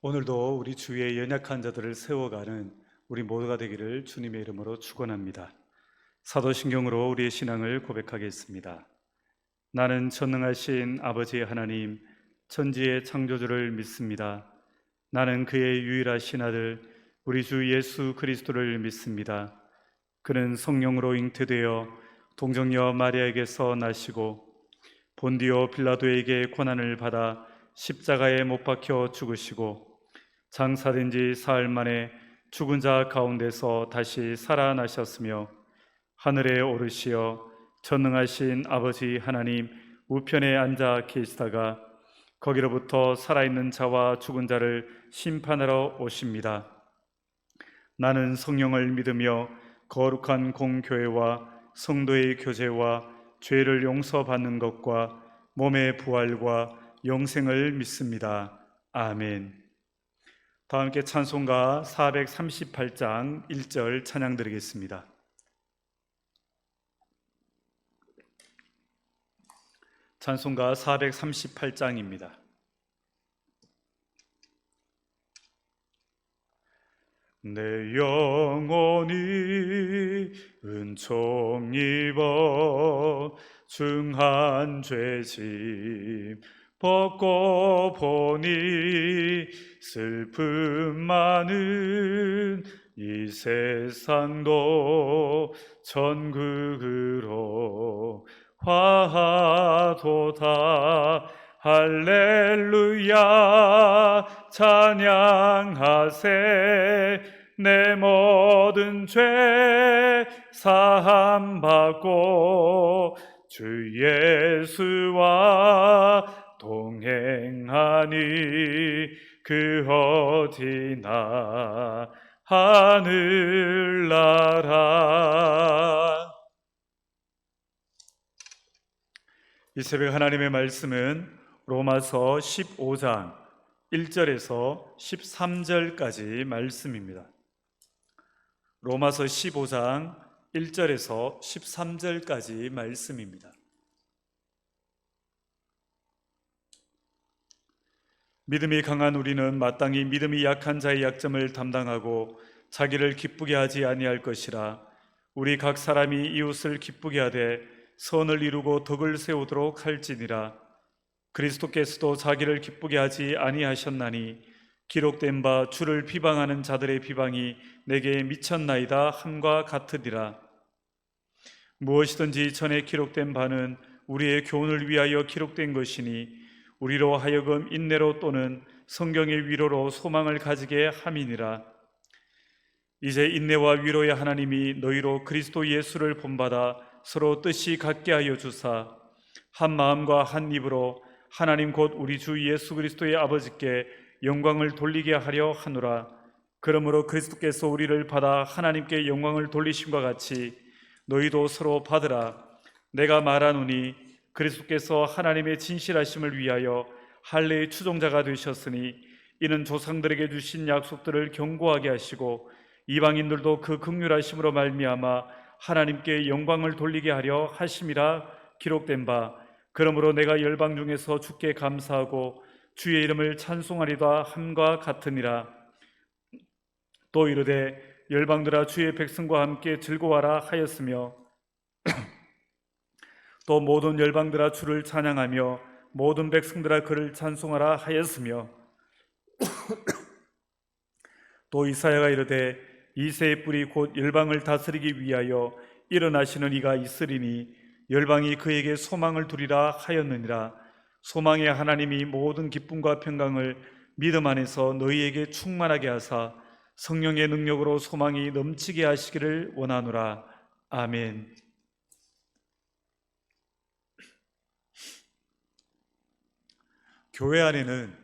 오늘도 우리 주위에 연약한 자들을 세워가는 우리 모두가 되기를 주님의 이름으로 축원합니다. 사도신경으로 우리의 신앙을 고백하겠습니다. 나는 전능하신 아버지 하나님, 천지의 창조주를 믿습니다. 나는 그의 유일하신 아들 우리 주 예수 그리스도를 믿습니다. 그는 성령으로 잉태되어 동정녀 마리아에게서 나시고 본디오 빌라도에게 고난을 받아 십자가에 못 박혀 죽으시고 장사된 지 사흘 만에 죽은 자 가운데서 다시 살아나셨으며 하늘에 오르시어 전능하신 아버지 하나님 우편에 앉아 계시다가 거기로부터 살아있는 자와 죽은 자를 심판하러 오십니다. 나는 성령을 믿으며 거룩한 공교회와 성도의 교제와 죄를 용서받는 것과 몸의 부활과 영생을 믿습니다. 아멘. 다 함께 찬송가 438장 1절 찬양 드리겠습니다. 찬송가 438장입니다. 내 영혼이 은총 입어 중한 죄짐 벗고 보니 슬픔 많은 이 세상도 천국으로 화하도다. 할렐루야 찬양하세. 내 모든 죄 사함 받고 주 예수와 동행하니 그 어디나 하늘나라. 이 새벽 하나님의 말씀은 로마서 15장 1절에서 13절까지 말씀입니다. 로마서 15장 1절에서 13절까지 말씀입니다. 믿음이 강한 우리는 마땅히 믿음이 약한 자의 약점을 담당하고 자기를 기쁘게 하지 아니할 것이라. 우리 각 사람이 이웃을 기쁘게 하되 선을 이루고 덕을 세우도록 할지니라. 그리스도께서도 자기를 기쁘게 하지 아니하셨나니 기록된 바 주를 비방하는 자들의 비방이 내게 미쳤나이다 함과 같으리라. 무엇이든지 전에 기록된 바는 우리의 교훈을 위하여 기록된 것이니 우리로 하여금 인내로 또는 성경의 위로로 소망을 가지게 함이니라. 이제 인내와 위로의 하나님이 너희로 그리스도 예수를 본받아 서로 뜻이 같게 하여 주사 한 마음과 한 입으로 하나님 곧 우리 주 예수 그리스도의 아버지께 영광을 돌리게 하려 하노라. 그러므로 그리스도께서 우리를 받아 하나님께 영광을 돌리심과 같이 너희도 서로 받으라. 내가 말하노니 그리스도께서 하나님의 진실하심을 위하여 할례의 추종자가 되셨으니 이는 조상들에게 주신 약속들을 견고하게 하시고 이방인들도 그 긍휼하심으로 말미암아 하나님께 영광을 돌리게 하려 하심이라 기록된 바. 그러므로 내가 열방 중에서 주께 감사하고 주의 이름을 찬송하리다 함과 같으니라. 또 이르되 열방들아 주의 백성과 함께 즐거워하라 하였으며 또 모든 열방들아 주를 찬양하며 모든 백성들아 그를 찬송하라 하였으며 또 이사야가 이르되 이새의 뿔이 곧 열방을 다스리기 위하여 일어나시는 이가 있으리니 열방이 그에게 소망을 두리라 하였느니라. 소망의 하나님이 모든 기쁨과 평강을 믿음 안에서 너희에게 충만하게 하사 성령의 능력으로 소망이 넘치게 하시기를 원하노라. 아멘. 교회 안에는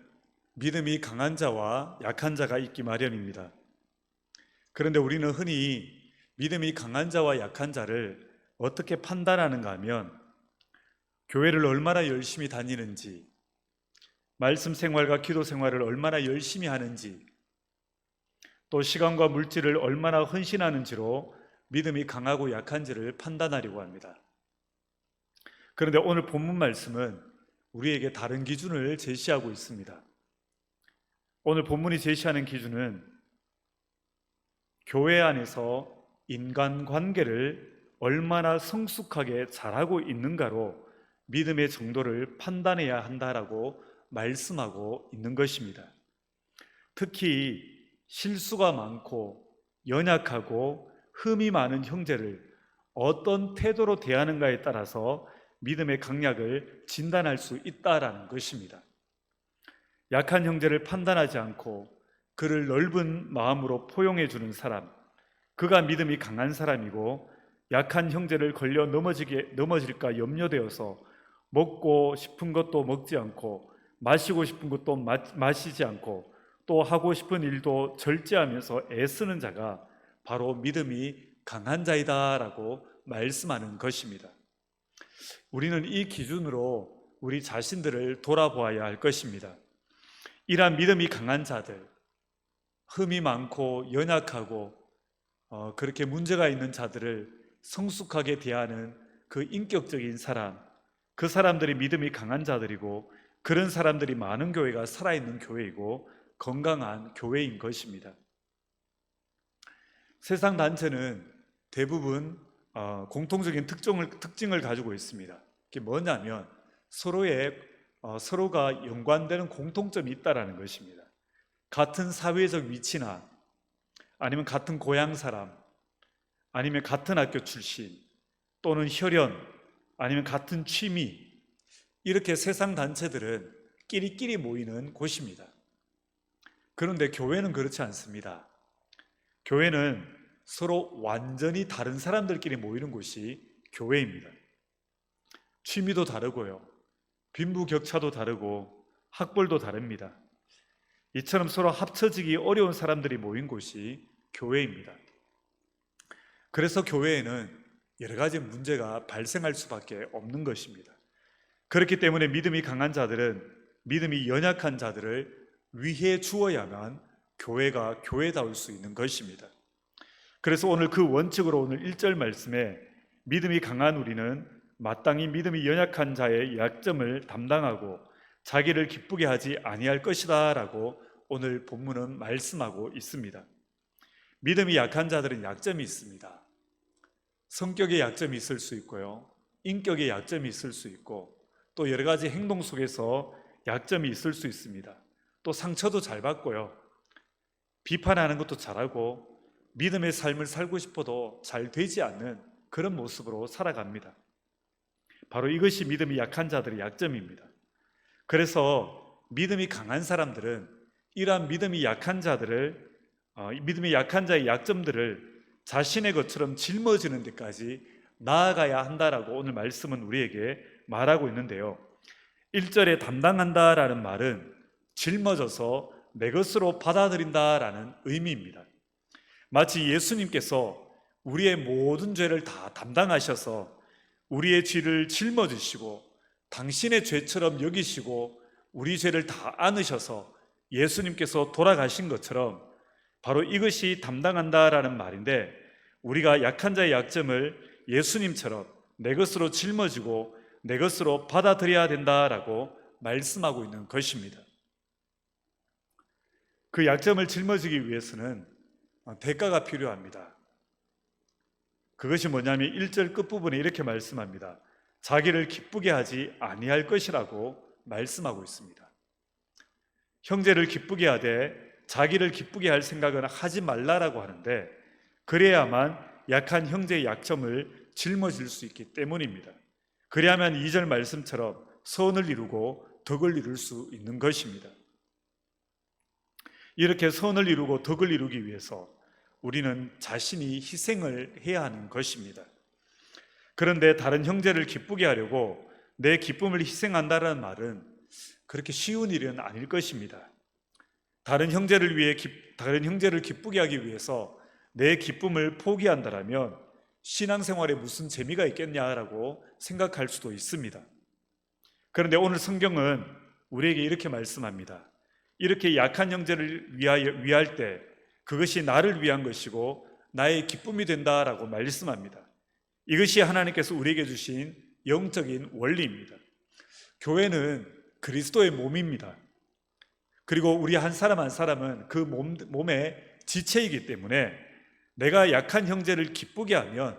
믿음이 강한 자와 약한 자가 있기 마련입니다. 그런데 우리는 흔히 믿음이 강한 자와 약한 자를 어떻게 판단하는가 하면 교회를 얼마나 열심히 다니는지, 말씀 생활과 기도 생활을 얼마나 열심히 하는지, 또 시간과 물질을 얼마나 헌신하는지로 믿음이 강하고 약한지를 판단하려고 합니다. 그런데 오늘 본문 말씀은 우리에게 다른 기준을 제시하고 있습니다. 오늘 본문이 제시하는 기준은 교회 안에서 인간관계를 얼마나 성숙하게 잘하고 있는가로 믿음의 정도를 판단해야 한다라고 말씀하고 있는 것입니다. 특히 실수가 많고 연약하고 흠이 많은 형제를 어떤 태도로 대하는가에 따라서 믿음의 강약을 진단할 수 있다라는 것입니다. 약한 형제를 판단하지 않고 그를 넓은 마음으로 포용해 주는 사람, 그가 믿음이 강한 사람이고, 약한 형제를 걸려 넘어질까 염려되어서 먹고 싶은 것도 먹지 않고 마시고 싶은 것도 마시지 않고 또 하고 싶은 일도 절제하면서 애쓰는 자가 바로 믿음이 강한 자이다라고 말씀하는 것입니다. 우리는 이 기준으로 우리 자신들을 돌아보아야 할 것입니다. 이러한 믿음이 강한 자들, 흠이 많고 연약하고 그렇게 문제가 있는 자들을 성숙하게 대하는 그 인격적인 사람, 그 사람들이 믿음이 강한 자들이고, 그런 사람들이 많은 교회가 살아있는 교회이고 건강한 교회인 것입니다. 세상 단체는 대부분 공통적인 특징을 가지고 있습니다. 그게 뭐냐면 서로가 연관되는 공통점이 있다는 것입니다. 같은 사회적 위치나 아니면 같은 고향 사람, 아니면 같은 학교 출신, 또는 혈연, 아니면 같은 취미, 이렇게 세상 단체들은 끼리끼리 모이는 곳입니다. 그런데 교회는 그렇지 않습니다. 교회는 서로 완전히 다른 사람들끼리 모이는 곳이 교회입니다. 취미도 다르고요, 빈부격차도 다르고 학벌도 다릅니다. 이처럼 서로 합쳐지기 어려운 사람들이 모인 곳이 교회입니다. 그래서 교회에는 여러 가지 문제가 발생할 수밖에 없는 것입니다. 그렇기 때문에 믿음이 강한 자들은 믿음이 연약한 자들을 위해 주어야만 교회가 교회다울 수 있는 것입니다. 그래서 오늘 그 원칙으로 오늘 1절 말씀에 믿음이 강한 우리는 마땅히 믿음이 연약한 자의 약점을 담당하고 자기를 기쁘게 하지 아니할 것이다 라고 오늘 본문은 말씀하고 있습니다. 믿음이 약한 자들은 약점이 있습니다. 성격의 약점이 있을 수 있고요, 인격의 약점이 있을 수 있고, 또 여러 가지 행동 속에서 약점이 있을 수 있습니다. 또 상처도 잘 받고요, 비판하는 것도 잘하고, 믿음의 삶을 살고 싶어도 잘 되지 않는 그런 모습으로 살아갑니다. 바로 이것이 믿음이 약한 자들의 약점입니다. 그래서 믿음이 강한 사람들은 이러한 믿음이 약한 자의 약점들을 자신의 것처럼 짊어지는 데까지 나아가야 한다라고 오늘 말씀은 우리에게 말하고 있는데요, 1절에 담당한다라는 말은 짊어져서 내 것으로 받아들인다라는 의미입니다. 마치 예수님께서 우리의 모든 죄를 다 담당하셔서 우리의 죄를 짊어지시고 당신의 죄처럼 여기시고 우리 죄를 다 안으셔서 예수님께서 돌아가신 것처럼 바로 이것이 담당한다라는 말인데, 우리가 약한 자의 약점을 예수님처럼 내 것으로 짊어지고 내 것으로 받아들여야 된다라고 말씀하고 있는 것입니다. 그 약점을 짊어지기 위해서는 대가가 필요합니다. 그것이 뭐냐면 1절 끝부분에 이렇게 말씀합니다. 자기를 기쁘게 하지 아니할 것이라고 말씀하고 있습니다. 형제를 기쁘게 하되 자기를 기쁘게 할 생각은 하지 말라라고 하는데, 그래야만 약한 형제의 약점을 짊어질 수 있기 때문입니다. 그래야만 2절 말씀처럼 선을 이루고 덕을 이룰 수 있는 것입니다. 이렇게 선을 이루고 덕을 이루기 위해서 우리는 자신이 희생을 해야 하는 것입니다. 그런데 다른 형제를 기쁘게 하려고 내 기쁨을 희생한다는 말은 그렇게 쉬운 일은 아닐 것입니다. 다른 형제를 기쁘게 하기 위해서 내 기쁨을 포기한다면 신앙생활에 무슨 재미가 있겠냐라고 생각할 수도 있습니다. 그런데 오늘 성경은 우리에게 이렇게 말씀합니다. 이렇게 약한 형제를 위할 때 그것이 나를 위한 것이고 나의 기쁨이 된다라고 말씀합니다. 이것이 하나님께서 우리에게 주신 영적인 원리입니다. 교회는 그리스도의 몸입니다. 그리고 우리 한 사람 한 사람은 그 몸의 지체이기 때문에 내가 약한 형제를 기쁘게 하면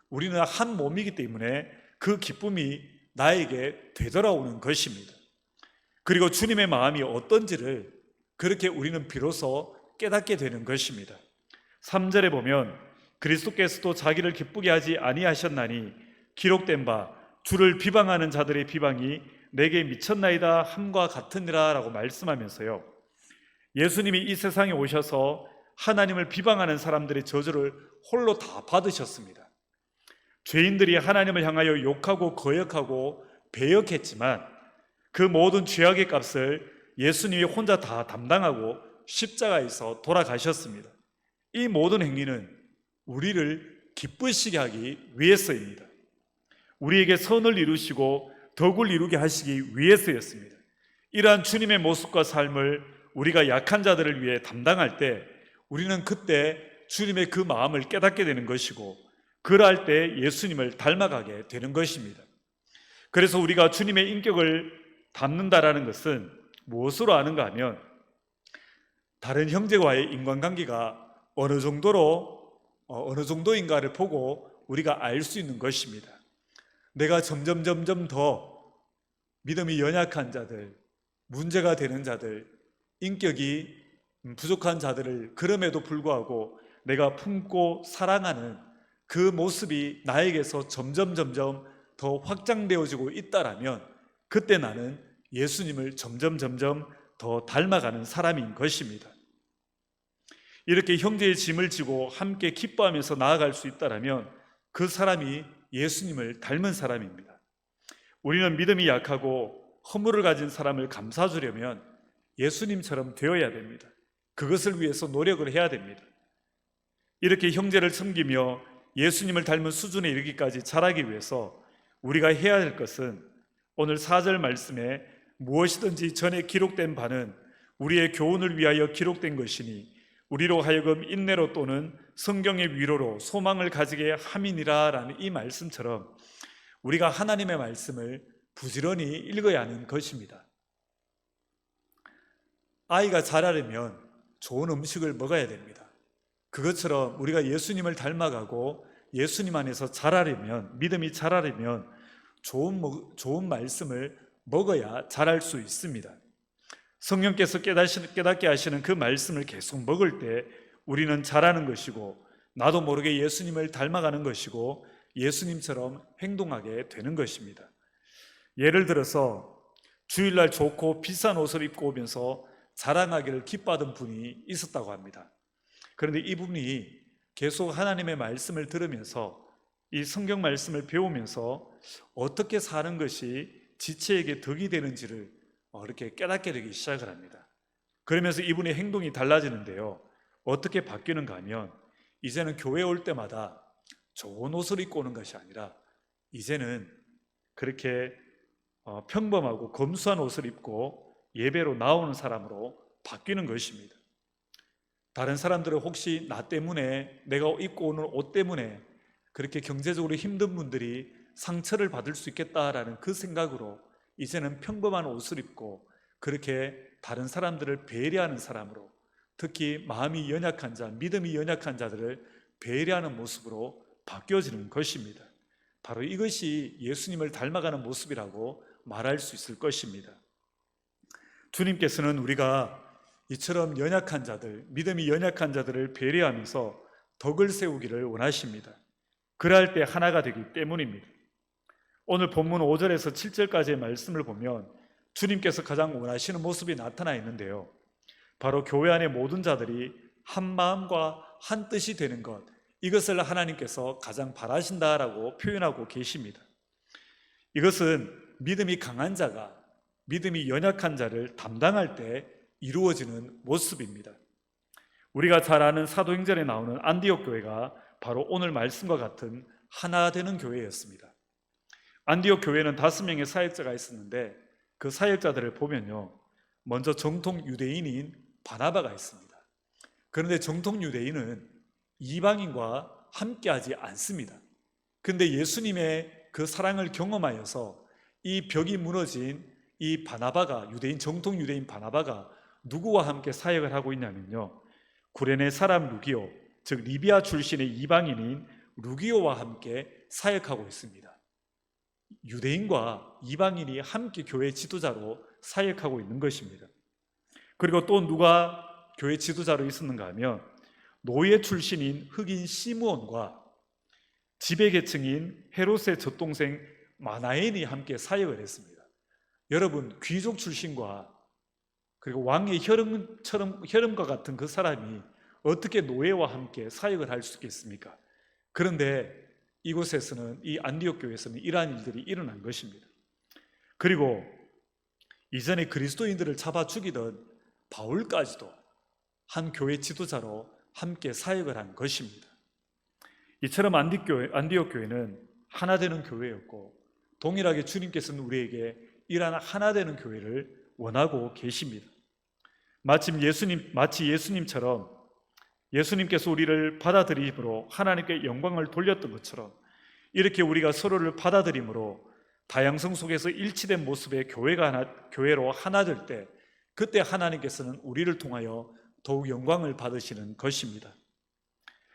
우리는 한 몸이기 때문에 그 기쁨이 나에게 되돌아오는 것입니다. 그리고 주님의 마음이 어떤지를 그렇게 우리는 비로소 깨닫게 되는 것입니다. 3절에 보면 그리스도께서도 자기를 기쁘게 하지 아니하셨나니 기록된 바 주를 비방하는 자들의 비방이 내게 미쳤나이다 함과 같으니라 라고 말씀하면서요, 예수님이 이 세상에 오셔서 하나님을 비방하는 사람들의 저주를 홀로 다 받으셨습니다. 죄인들이 하나님을 향하여 욕하고 거역하고 배역했지만 그 모든 죄악의 값을 예수님이 혼자 다 담당하고 십자가에서 돌아가셨습니다. 이 모든 행위는 우리를 기쁘시게 하기 위해서입니다. 우리에게 선을 이루시고 덕을 이루게 하시기 위해서였습니다. 이러한 주님의 모습과 삶을 우리가 약한 자들을 위해 담당할 때 우리는 그때 주님의 그 마음을 깨닫게 되는 것이고, 그러할 때 예수님을 닮아가게 되는 것입니다. 그래서 우리가 주님의 인격을 담는다라는 것은 무엇으로 아는가 하면 다른 형제와의 인간관계가 어느 정도인가를 보고 우리가 알 수 있는 것입니다. 내가 점점 더 믿음이 연약한 자들, 문제가 되는 자들, 인격이 부족한 자들을 그럼에도 불구하고 내가 품고 사랑하는 그 모습이 나에게서 점점 더 확장되어지고 있다라면 그때 나는 예수님을 점점 더 닮아가는 사람인 것입니다. 이렇게 형제의 짐을 지고 함께 기뻐하면서 나아갈 수 있다라면 그 사람이 예수님을 닮은 사람입니다. 우리는 믿음이 약하고 허물을 가진 사람을 감싸주려면 예수님처럼 되어야 됩니다. 그것을 위해서 노력을 해야 됩니다. 이렇게 형제를 섬기며 예수님을 닮은 수준에 이르기까지 자라기 위해서 우리가 해야 할 것은 오늘 4절 말씀에 무엇이든지 전에 기록된 바는 우리의 교훈을 위하여 기록된 것이니 우리로 하여금 인내로 또는 성경의 위로로 소망을 가지게 함이니라 라는 이 말씀처럼 우리가 하나님의 말씀을 부지런히 읽어야 하는 것입니다. 아이가 자라려면 좋은 음식을 먹어야 됩니다. 그것처럼 우리가 예수님을 닮아가고 예수님 안에서 자라려면, 믿음이 자라려면 좋은 말씀을 먹어야 자랄 수 있습니다. 성령께서 깨닫게 하시는 그 말씀을 계속 먹을 때 우리는 자라는 것이고, 나도 모르게 예수님을 닮아가는 것이고 예수님처럼 행동하게 되는 것입니다. 예를 들어서 주일날 좋고 비싼 옷을 입고 오면서 자랑하기를 기뻐하던 분이 있었다고 합니다. 그런데 이분이 계속 하나님의 말씀을 들으면서 이 성경 말씀을 배우면서 어떻게 사는 것이 지체에게 덕이 되는지를 이렇게 깨닫게 되기 시작을 합니다. 그러면서 이분의 행동이 달라지는데요, 어떻게 바뀌는가 하면 이제는 교회 올 때마다 좋은 옷을 입고 오는 것이 아니라 이제는 그렇게 평범하고 검소한 옷을 입고 예배로 나오는 사람으로 바뀌는 것입니다. 다른 사람들은 혹시 나 때문에, 내가 입고 오는 옷 때문에 그렇게 경제적으로 힘든 분들이 상처를 받을 수 있겠다라는 그 생각으로 이제는 평범한 옷을 입고 그렇게 다른 사람들을 배려하는 사람으로, 특히 마음이 연약한 자, 믿음이 연약한 자들을 배려하는 모습으로 바뀌어지는 것입니다. 바로 이것이 예수님을 닮아가는 모습이라고 말할 수 있을 것입니다. 주님께서는 우리가 이처럼 연약한 자들, 믿음이 연약한 자들을 배려하면서 덕을 세우기를 원하십니다. 그럴 때 하나가 되기 때문입니다. 오늘 본문 5절에서 7절까지의 말씀을 보면 주님께서 가장 원하시는 모습이 나타나 있는데요, 바로 교회 안의 모든 자들이 한 마음과 한 뜻이 되는 것, 이것을 하나님께서 가장 바라신다라고 표현하고 계십니다. 이것은 믿음이 강한 자가 믿음이 연약한 자를 담당할 때 이루어지는 모습입니다. 우리가 잘 아는 사도행전에 나오는 안디옥 교회가 바로 오늘 말씀과 같은 하나 되는 교회였습니다. 안디옥 교회는 5명의 사역자가 있었는데 그 사역자들을 보면요, 먼저 정통 유대인인 바나바가 있습니다. 그런데 정통 유대인은 이방인과 함께하지 않습니다. 그런데 예수님의 그 사랑을 경험하여서 이 벽이 무너진 이 바나바가, 정통 유대인 바나바가 누구와 함께 사역을 하고 있냐면요, 구레네 사람 루기오, 즉 리비아 출신의 이방인인 루기오와 함께 사역하고 있습니다. 유대인과 이방인이 함께 교회 지도자로 사역하고 있는 것입니다. 그리고 또 누가 교회 지도자로 있었는가 하면 노예 출신인 흑인 시므온과 지배계층인 헤롯의 젖동생 마나엔이 함께 사역을 했습니다. 여러분, 귀족 출신과 그리고 왕의 혈음과 같은 그 사람이 어떻게 노예와 함께 사역을 할 수 있겠습니까? 그런데 이곳에서는, 이 안디옥 교회에서는 이러한 일들이 일어난 것입니다. 그리고 이전에 그리스도인들을 잡아 죽이던 바울까지도 한 교회 지도자로 함께 사역을 한 것입니다. 이처럼 안디옥 교회는 하나 되는 교회였고, 동일하게 주님께서는 우리에게 이러한 하나 되는 교회를 원하고 계십니다. 마치 예수님처럼 예수님께서 우리를 받아들임으로 하나님께 영광을 돌렸던 것처럼, 이렇게 우리가 서로를 받아들임으로 다양성 속에서 일치된 모습의 교회로 하나 될 때, 그때 하나님께서는 우리를 통하여 더욱 영광을 받으시는 것입니다.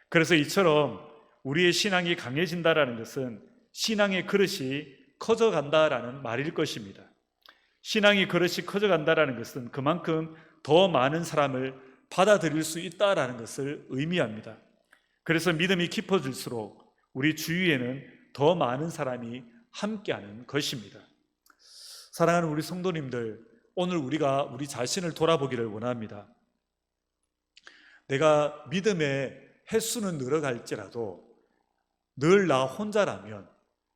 그래서 이처럼 우리의 신앙이 강해진다라는 것은 신앙의 그릇이 커져간다라는 말일 것입니다. 신앙의 그릇이 커져간다라는 것은 그만큼 더 많은 사람을 받아들일 수 있다라는 것을 의미합니다. 그래서 믿음이 깊어질수록 우리 주위에는 더 많은 사람이 함께하는 것입니다. 사랑하는 우리 성도님들, 오늘 우리가 우리 자신을 돌아보기를 원합니다. 내가 믿음의 횟수는 늘어갈지라도 늘 나 혼자라면,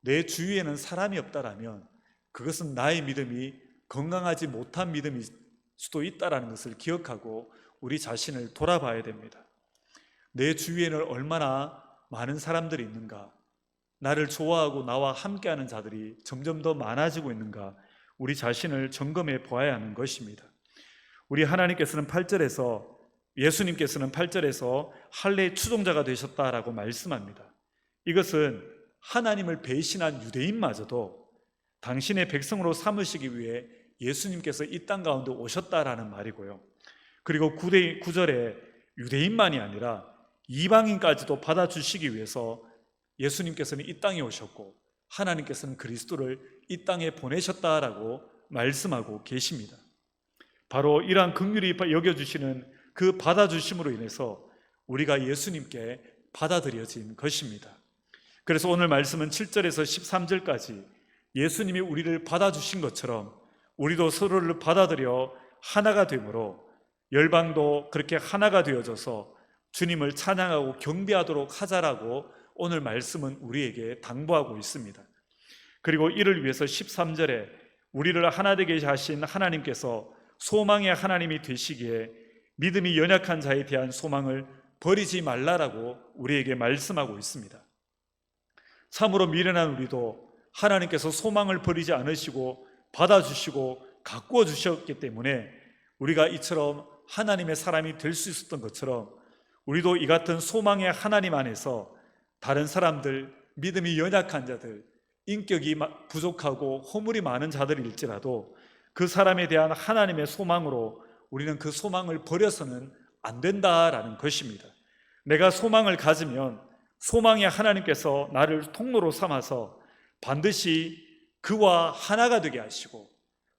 내 주위에는 사람이 없다라면 그것은 나의 믿음이 건강하지 못한 믿음일 수도 있다는 것을 기억하고 우리 자신을 돌아봐야 됩니다. 내 주위에는 얼마나 많은 사람들이 있는가, 나를 좋아하고 나와 함께하는 자들이 점점 더 많아지고 있는가, 우리 자신을 점검해 보아야 하는 것입니다. 우리 예수님께서는 8절에서 할례의 추종자가 되셨다라고 말씀합니다. 이것은 하나님을 배신한 유대인마저도 당신의 백성으로 삼으시기 위해 예수님께서 이 땅 가운데 오셨다라는 말이고요. 그리고 9절에 유대인만이 아니라 이방인까지도 받아주시기 위해서 예수님께서는 이 땅에 오셨고 하나님께서는 그리스도를 이 땅에 보내셨다라고 말씀하고 계십니다. 바로 이러한 긍휼히 여겨주시는 그 받아주심으로 인해서 우리가 예수님께 받아들여진 것입니다. 그래서 오늘 말씀은 7절에서 13절까지 예수님이 우리를 받아주신 것처럼 우리도 서로를 받아들여 하나가 되므로 열방도 그렇게 하나가 되어져서 주님을 찬양하고 경배하도록 하자라고 오늘 말씀은 우리에게 당부하고 있습니다. 그리고 이를 위해서 13절에 우리를 하나 되게 하신 하나님께서 소망의 하나님이 되시기에 믿음이 연약한 자에 대한 소망을 버리지 말라라고 우리에게 말씀하고 있습니다. 참으로 미련한 우리도 하나님께서 소망을 버리지 않으시고 받아주시고 가꾸어 주셨기 때문에 우리가 이처럼 하나님의 사람이 될 수 있었던 것처럼 우리도 이 같은 소망의 하나님 안에서 다른 사람들, 믿음이 연약한 자들, 인격이 부족하고 허물이 많은 자들일지라도 그 사람에 대한 하나님의 소망으로 우리는 그 소망을 버려서는 안 된다라는 것입니다. 내가 소망을 가지면 소망의 하나님께서 나를 통로로 삼아서 반드시 그와 하나가 되게 하시고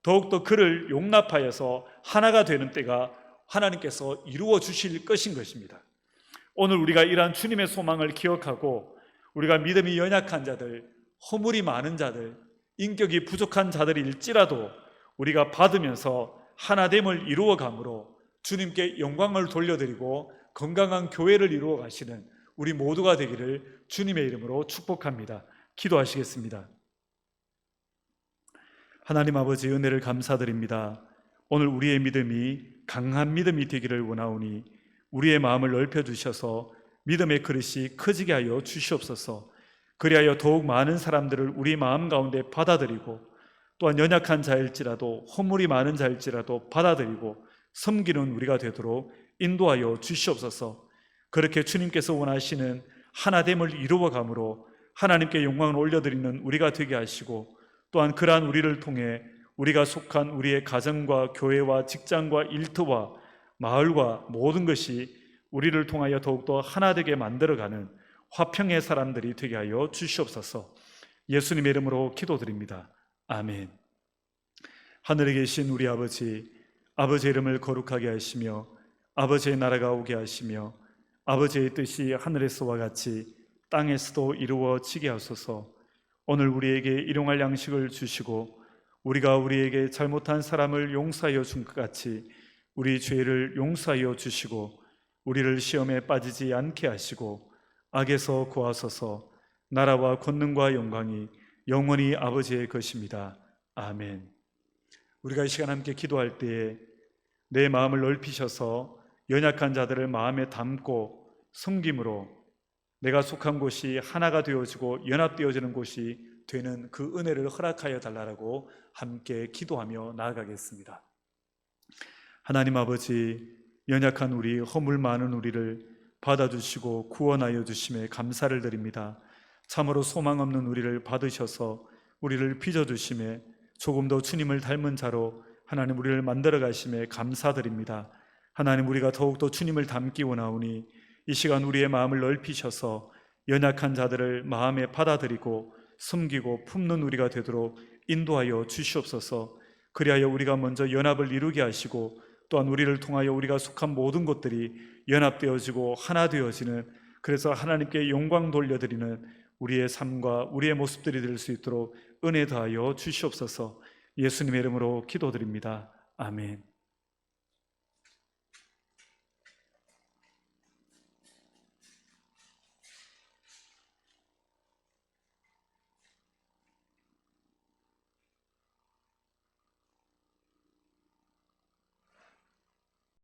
더욱더 그를 용납하여서 하나가 되는 때가 하나님께서 이루어 주실 것인 것입니다. 오늘 우리가 이러한 주님의 소망을 기억하고 우리가 믿음이 연약한 자들, 허물이 많은 자들, 인격이 부족한 자들일지라도 우리가 받으면서 하나됨을 이루어감으로 주님께 영광을 돌려드리고 건강한 교회를 이루어 가시는 우리 모두가 되기를 주님의 이름으로 축복합니다. 기도하시겠습니다. 하나님 아버지, 은혜를 감사드립니다. 오늘 우리의 믿음이 강한 믿음이 되기를 원하오니 우리의 마음을 넓혀주셔서 믿음의 그릇이 커지게 하여 주시옵소서. 그리하여 더욱 많은 사람들을 우리 마음 가운데 받아들이고 또한 연약한 자일지라도 허물이 많은 자일지라도 받아들이고 섬기는 우리가 되도록 인도하여 주시옵소서. 그렇게 주님께서 원하시는 하나됨을 이루어감으로 하나님께 영광을 올려드리는 우리가 되게 하시고 또한 그러한 우리를 통해 우리가 속한 우리의 가정과 교회와 직장과 일터와 마을과 모든 것이 우리를 통하여 더욱더 하나 되게 만들어가는 화평의 사람들이 되게 하여 주시옵소서. 예수님의 이름으로 기도드립니다. 아멘. 하늘에 계신 우리 아버지, 아버지의 이름을 거룩하게 하시며 아버지의 나라가 오게 하시며 아버지의 뜻이 하늘에서와 같이 땅에서도 이루어지게 하소서. 오늘 우리에게 일용할 양식을 주시고 우리가 우리에게 잘못한 사람을 용서하여 준 것 같이 우리 죄를 용서하여 주시고 우리를 시험에 빠지지 않게 하시고 악에서 구하소서. 나라와 권능과 영광이 영원히 아버지의 것입니다. 아멘. 우리가 이 시간 함께 기도할 때에 내 마음을 넓히셔서 연약한 자들을 마음에 담고 섬김으로 내가 속한 곳이 하나가 되어지고 연합되어지는 곳이 되는 그 은혜를 허락하여 달라고 함께 기도하며 나아가겠습니다. 하나님 아버지, 연약한 우리, 허물 많은 우리를 받아주시고 구원하여 주심에 감사를 드립니다. 참으로 소망 없는 우리를 받으셔서 우리를 빚어주심에 조금 더 주님을 닮은 자로 하나님 우리를 만들어 가심에 감사드립니다. 하나님, 우리가 더욱더 주님을 닮기 원하오니 이 시간 우리의 마음을 넓히셔서 연약한 자들을 마음에 받아들이고 섬기고 품는 우리가 되도록 인도하여 주시옵소서. 그리하여 우리가 먼저 연합을 이루게 하시고 또한 우리를 통하여 우리가 속한 모든 것들이 연합되어지고 하나 되어지는, 그래서 하나님께 영광 돌려드리는 우리의 삶과 우리의 모습들이 될 수 있도록 은혜 더하여 주시옵소서. 예수님의 이름으로 기도드립니다. 아멘.